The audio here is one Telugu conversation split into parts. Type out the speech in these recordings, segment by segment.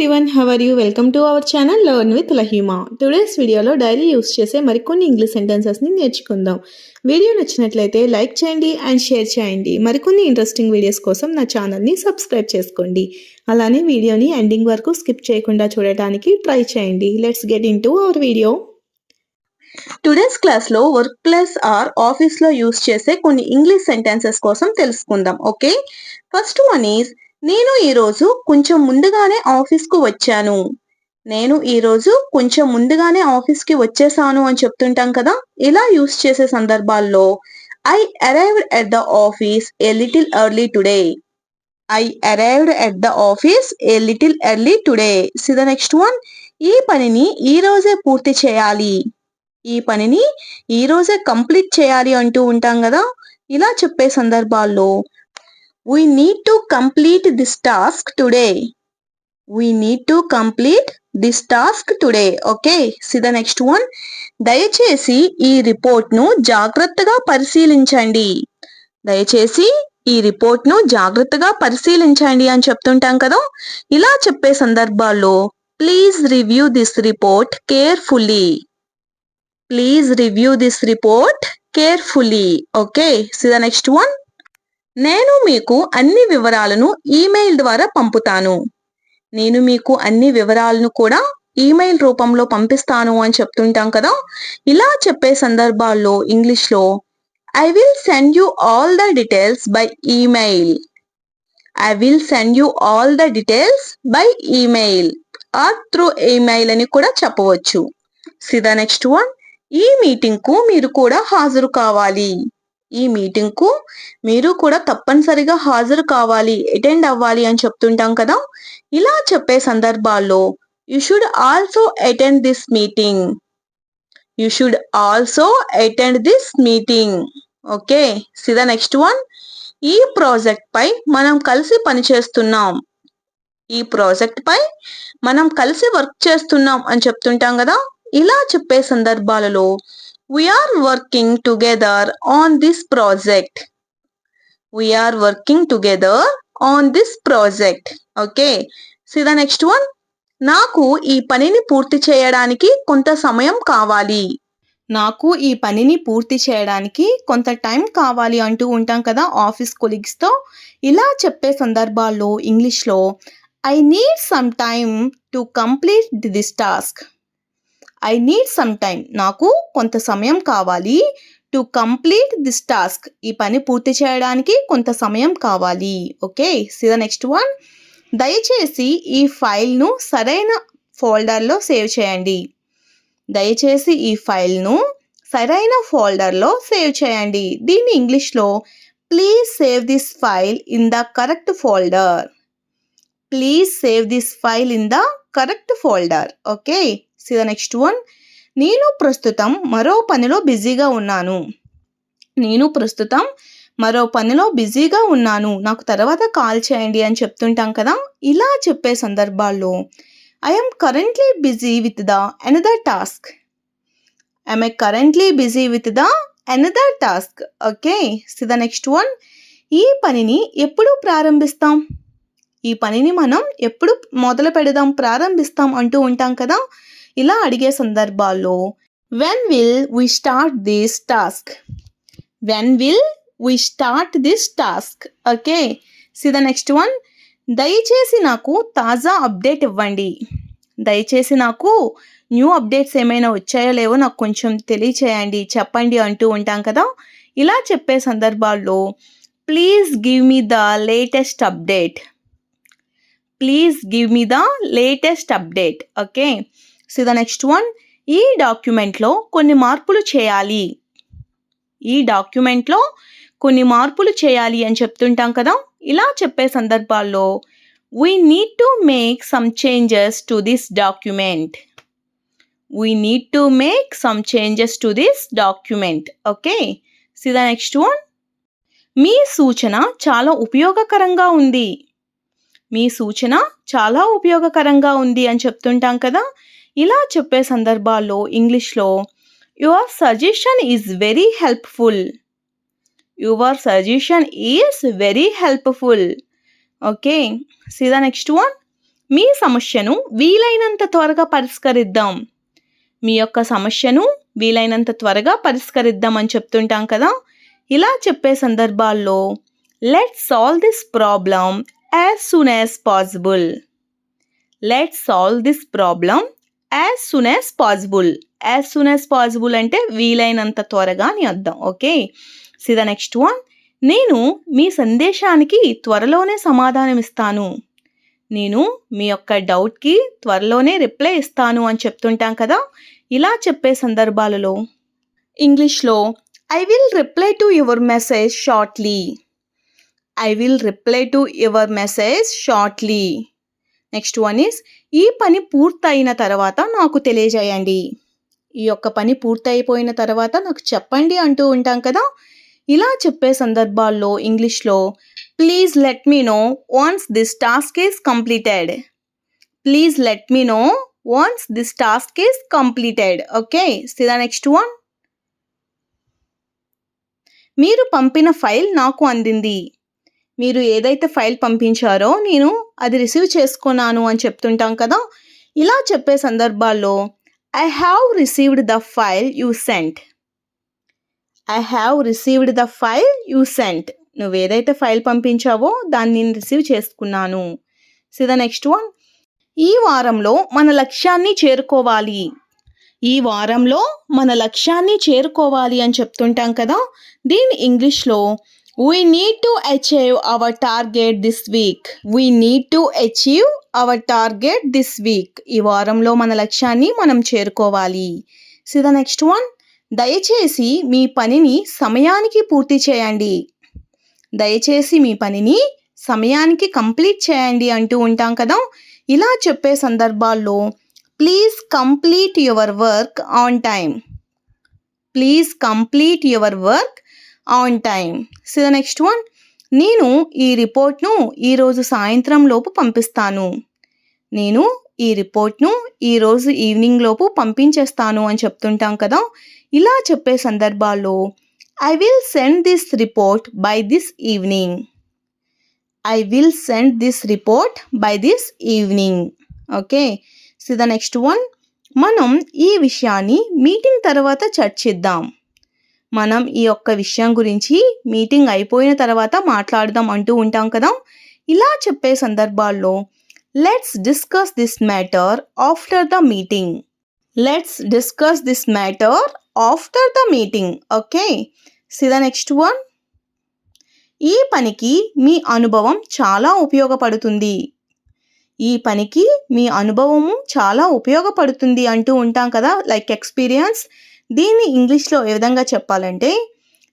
everyone, how are you? Welcome to our channel Learn with Lahima. Today's video లో డైలీ యూస్ చేసే మరికొన్ని ఇంగ్లీష్ సెంటెన్సెస్ ని నేర్చుకుందాం. వీడియో నచ్చినట్లయితే లైక్ చేయండి అండ్ షేర్ చేయండి. మరికొన్ని ఇంట్రెస్టింగ్ వీడియోస్ కోసం నా ఛానల్ ని సబ్స్క్రైబ్ చేసుకోండి. అలానే వీడియోని ఎండింగ్ వరకు స్కిప్ చేయకుండా చూడడానికి ట్రై చేయండి. Let's get into hour video. Today's class లో వర్క్ ప్లేస్ ఆర్ ఆఫీస్ లో యూస్ చేసే కొన్ని ఇంగ్లీష్ సెంటెన్సెస్ కోసం తెలుసుకుందాం. ఓకే, ఫస్ట్ వన్ ఈజ్ నేను ఈరోజు కొంచెం ముందుగానే ఆఫీస్కు వచ్చాను. నేను ఈరోజు కొంచెం ముందుగానే ఆఫీస్కి వచ్చేసాను అని చెప్తుంటాం కదా. ఇలా యూస్ చేసే సందర్భాల్లో I arrived at the office a little early today. I arrived at the office a little early today. C the next one, ఈ పనిని ఈ రోజే పూర్తి చేయాలి. ఈ పనిని ఈ రోజే కంప్లీట్ చేయాలి అంటూ ఉంటాం కదా. ఇలా చెప్పే సందర్భాల్లో we need to complete this task today. We need to complete this task today. Okay, see the next one. దయచేసి ఈ రిపోర్ట్ ను జాగ్రత్తగా పరిశీలించండి. దయచేసి ఈ రిపోర్ట్ ను జాగ్రత్తగా పరిశీలించండి అని చెప్తుంటాం కదా. ఇలా చెప్పే సందర్భాల్లో please review this report carefully. Please review this report carefully. Okay, see the next one. నేను మీకు అన్ని వివరాలను ఈమెయిల్ ద్వారా పంపుతాను. నేను మీకు అన్ని వివరాలను కూడా ఈమెయిల్ రూపంలో పంపిస్తాను అని చెప్తుంటాం కదా. ఇలా చెప్పే సందర్భాల్లో ఇంగ్లీష్లో I will send you all the details by email. I will send you all the details by email or through email అని కూడా చెప్పవచ్చు. సి ద నెక్స్ట్ వన్, ఈ మీటింగ్ కు మీరు కూడా హాజరు కావాలి. ఈ మీటింగ్ కు మీరు కూడా తప్పనిసరిగా హాజరు కావాలి, అటెండ్ అవ్వాలి అని చెప్తుంటాం కదా. ఇలా చెప్పే సందర్భాల్లో you should also attend this meeting. You should also attend this meeting. Okay, see the next one, ఈ ప్రాజెక్ట్ పై మనం కలిసి పనిచేస్తున్నాం. ఈ ప్రాజెక్ట్ పై మనం కలిసి వర్క్ చేస్తున్నాం అని చెప్తుంటాం కదా. ఇలా చెప్పే సందర్భాలలో we are working together on this project. We are working together on this project. Okay, see the next one. నాకు ఈ పనిని పూర్తి చేయడానికి కొంత సమయం కావాలి. నాకు ఈ పనిని పూర్తి చేయడానికి కొంత టైం కావాలి అంటూ ఉంటాం కదా ఆఫీస్ కొలీగ్స్తో. ఇలా చెప్పే సందర్భాల్లో ఇంగ్లీష్లో I need some time to complete this task. I need some time, నాకు కొంత సమయం కావాలి. టు కంప్లీట్ దిస్ టాస్క్, ఈ పని పూర్తి చేయడానికి కొంత సమయం కావాలి. Okay, see the next one, దయచేసి ఈ ఫైల్ను సరైన ఫోల్డర్లో సేవ్ చేయండి. దయచేసి ఈ ఫైల్ను సరైన ఫోల్డర్లో సేవ్ చేయండి. దీన్ని ఇంగ్లీష్లో please save this file in the correct folder. Please save this file in the correct folder. Okay, see the next one, నేను ప్రస్తుతం మరో పనిలో బిజీగా ఉన్నాను. నేను ప్రస్తుతం మరో పనిలో బిజీగా ఉన్నాను, నాకు తర్వాత కాల్ చేయండి అని చెప్తుంటాం కదా. ఇలా చెప్పే సందర్భాల్లో I'm currently busy with the another task. I'm currently busy with the another task. Okay, see the next one, ఈ పనిని ఎప్పుడు ప్రారంభిస్తాం. ఈ పనిని మనం ఎప్పుడు మొదలు పెడదాం, ప్రారంభిస్తాం అంటూ ఉంటాం కదా. ఇలా అడిగే సందర్భాల్లో when will we start this task. When will we start this task. Okay, see the next one, దయచేసి నాకు తాజా అప్డేట్ ఇవ్వండి. దయచేసి నాకు న్యూ అప్డేట్స్ ఏమైనా వచ్చాయో లేవో నాకు కొంచెం తెలియచేయండి, చెప్పండి అంటూ ఉంటాం కదా. ఇలా చెప్పే సందర్భాల్లో please give me the latest update. Please give me the latest update. Okay, see the next one, ఈ డాక్యుమెంట్లో కొన్ని మార్పులు చేయాలి. ఈ డాక్యుమెంట్లో కొన్ని మార్పులు చేయాలి అని చెప్తుంటాం కదా. ఇలా చెప్పే సందర్భాల్లో we need to make some changes to this document. We need to make some changes to this document. Okay, see the next one, మీ సూచన చాలా ఉపయోగకరంగా ఉంది. మీ సూచన చాలా ఉపయోగకరంగా ఉంది అని చెప్తుంటాం కదా. ఇలా చెప్పే సందర్భాల్లో ఇంగ్లీష్లో your suggestion is very helpful. Your suggestion is very helpful. Okay, see the next one, మీ సమస్యను వీలైనంత త్వరగా పరిష్కరిద్దాం. మీ యొక్క సమస్యను వీలైనంత త్వరగా పరిష్కరిద్దాం అని చెప్తుంటాం కదా. ఇలా చెప్పే సందర్భాల్లో let's solve this problem as soon as possible. Let's solve this problem as soon as possible. As soon as possible అంటే వీలైనంత త్వరగా అని అర్థం. Okay, see the next one. నేను మీ సందేశానికి త్వరలోనే సమాధానం ఇస్తాను. నేను మీ యొక్క డౌట్కి త్వరలోనే రిప్లై ఇస్తాను అని చెప్తుంటాం కదా. ఇలా చెప్పే సందర్భాలలో ఇంగ్లీష్లో I will reply to your message shortly. I will reply to your message shortly. Next one is ఈ పని పూర్తయిన తర్వాత నాకు తెలియజేయండి. ఈ యొక్క పని పూర్తయిపోయిన తర్వాత నాకు చెప్పండి అంటూ ఉంటాం కదా. ఇలా చెప్పే సందర్భాల్లో ఇంగ్లీష్లో please let me know once this task is completed. Please let me know once this task is completed. Okay, see the next one. మీరు పంపిన ఫైల్ నాకు అందింది. మీరు ఏదైతే ఫైల్ పంపించారో నేను అది రిసీవ్ చేసుకున్నాను అని చెప్తుంటాం కదా. ఇలా చెప్పే సందర్భాల్లో I have received the file you cent. I have received the file you cent. నువ్వు ఏదైతే ఫైల్ పంపించావో దాన్ని నేను రిసీవ్ చేసుకున్నాను. C the next one. ఈ వారంలో మన లక్ష్యాన్ని చేరుకోవాలి. ఈ వారంలో మన లక్ష్యాన్ని చేరుకోవాలి అని చెప్తుంటాం కదా. దీని ఇంగ్లీష్లో we need to achieve our target this week. We need to achieve our target this week. ఈ వారంలో మన లక్ష్యాన్ని మనం చేరుకోవాలి. C the next one. దయచేసి మీ పనిని సమయానికి పూర్తి చేయండి. దయచేసి మీ పనిని సమయానికి కంప్లీట్ చేయండి అంటూ ఉంటాం కదా. ఇలా చెప్పే సందర్భాల్లో please complete your work on time. Please complete your work on time. C the next one. నేను ఈ రిపోర్ట్ను ఈరోజు సాయంత్రం లోపు పంపిస్తాను. నేను ఈ రిపోర్ట్ను ఈరోజు ఈవినింగ్ లోపు పంపించేస్తాను అని చెప్తుంటాం కదా. ఇలా చెప్పే సందర్భాల్లో I will send this report by this evening. I will send this report by this evening. Okay, see the next one. మనం ఈ విషయాన్ని మీటింగ్ తర్వాత చర్చిద్దాం. మనం ఈ యొక్క విషయం గురించి మీటింగ్ అయిపోయిన తర్వాత మాట్లాడదాం అంటూ ఉంటాం కదా. ఇలా చెప్పే సందర్భాల్లో let's discuss this matter after the meeting. Let's discuss this matter after the meeting. Okay, see the next one. ఈ పనికి మీ అనుభవం చాలా ఉపయోగపడుతుంది. ఈ పనికి మీ అనుభవము చాలా ఉపయోగపడుతుంది అంటూ ఉంటాం కదా, లైక్ ఎక్స్పీరియన్స్. దీన్ని ఇంగ్లీష్లో ఏ విధంగా చెప్పాలంటే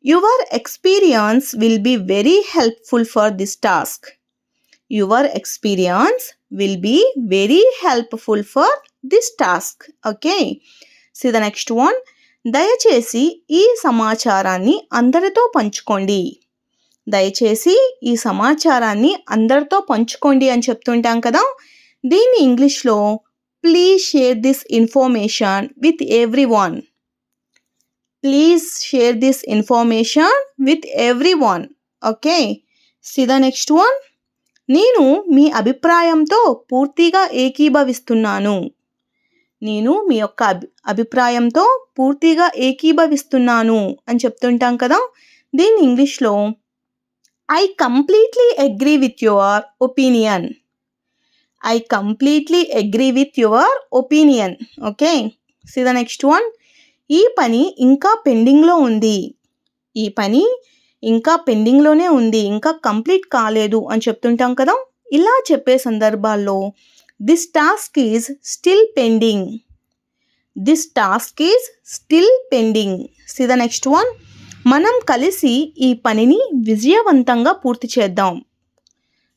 your experience will be very helpful for this task. Your experience will be very helpful for this task. Okay, see the next one. దయచేసి ఈ సమాచారాన్ని అందరితో పంచుకోండి. దయచేసి ఈ సమాచారాన్ని అందరితో పంచుకోండి అని చెప్తుంటాం కదా. దీన్ని ఇంగ్లీష్లో please share this information with every one. Please share this information with every one. Okay, see the next one. నేను మీ అభిప్రాయంతో పూర్తిగా ఏకీభవిస్తున్నాను. నేను మీ యొక్క అభిప్రాయంతో పూర్తిగా ఏకీభవిస్తున్నాను అని చెప్తుంటాం కదా. దీన్ని ఇంగ్లీష్లో I completely agree with your opinion. I completely agree with your opinion. Okay, see the next one. ఈ పని ఇంకా పెండింగ్లో ఉంది. ఈ పని ఇంకా పెండింగ్లోనే ఉంది, ఇంకా కంప్లీట్ కాలేదు అని చెప్తుంటాం కదా. ఇలా చెప్పే సందర్భాల్లో this task is still pending. This task is still pending. C the next one. మనం కలిసి ఈ పనిని విజయవంతంగా పూర్తి చేద్దాం.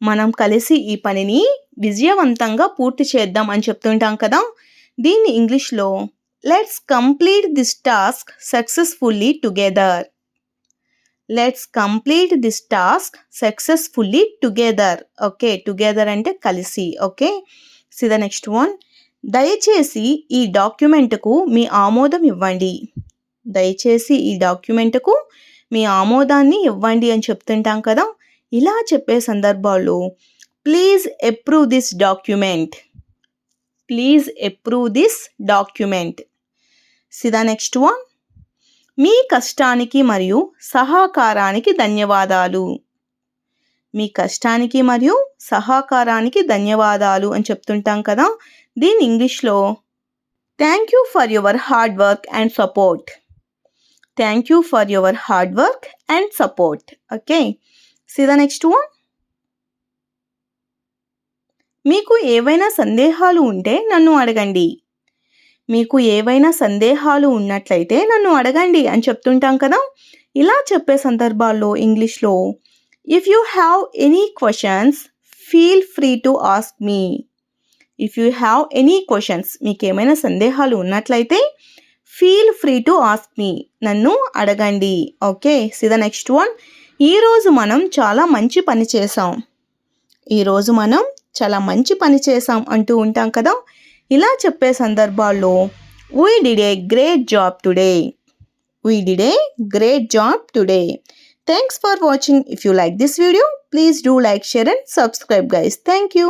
మనం కలిసి ఈ పనిని విజయవంతంగా పూర్తి చేద్దాం అని చెప్తుంటాం కదా. దీన్ని ఇంగ్లీష్లో let's complete this task successfully together. Let's complete this task successfully together. Okay, together అంటే కలిసి. Okay, see the next one. దయచేసి ఈ డాక్యుమెంట్కు మీ ఆమోదం ఇవ్వండి. దయచేసి ఈ డాక్యుమెంట్కు మీ ఆమోదాన్ని ఇవ్వండి అని చెప్తుంటాం కదా. ఇలా చెప్పే సందర్భాల్లో please approve this document. Please approve this document. See the next one. మీ కష్టానికి మరియు సహకారానికి ధన్యవాదాలు. మీ కష్టానికి మరియు సహకారానికి ధన్యవాదాలు అని చెప్తుంటాం కదా. దీని ఇంగ్లీష్లో thank you for your hard work and support. Thank you for your hard work and support. Okay, see the next one. మీకు ఏవైనా సందేహాలు ఉంటే నన్ను అడగండి. మీకు ఏవైనా సందేహాలు ఉన్నట్లయితే నన్ను అడగండి అని చెప్తుంటాం కదా. ఇలా చెప్పే సందర్భాల్లో ఇంగ్లీష్లో if you have any questions feel free to ask me. If you have any questions, మీకు ఏమైనా సందేహాలు ఉన్నట్లయితే feel free to ask me, నన్ను అడగండి. Okay, see the next one. ఈరోజు మనం చాలా మంచి పని చేసాం. ఈరోజు మనం చాలా మంచి పని చేసాం అంటూ ఉంటాం కదా. ఇలా చెప్పే సందర్భాల్లో we did a great job today. We did a great job today. Thanks for watching. If you like this video, please do like, share and subscribe guys. Thank you.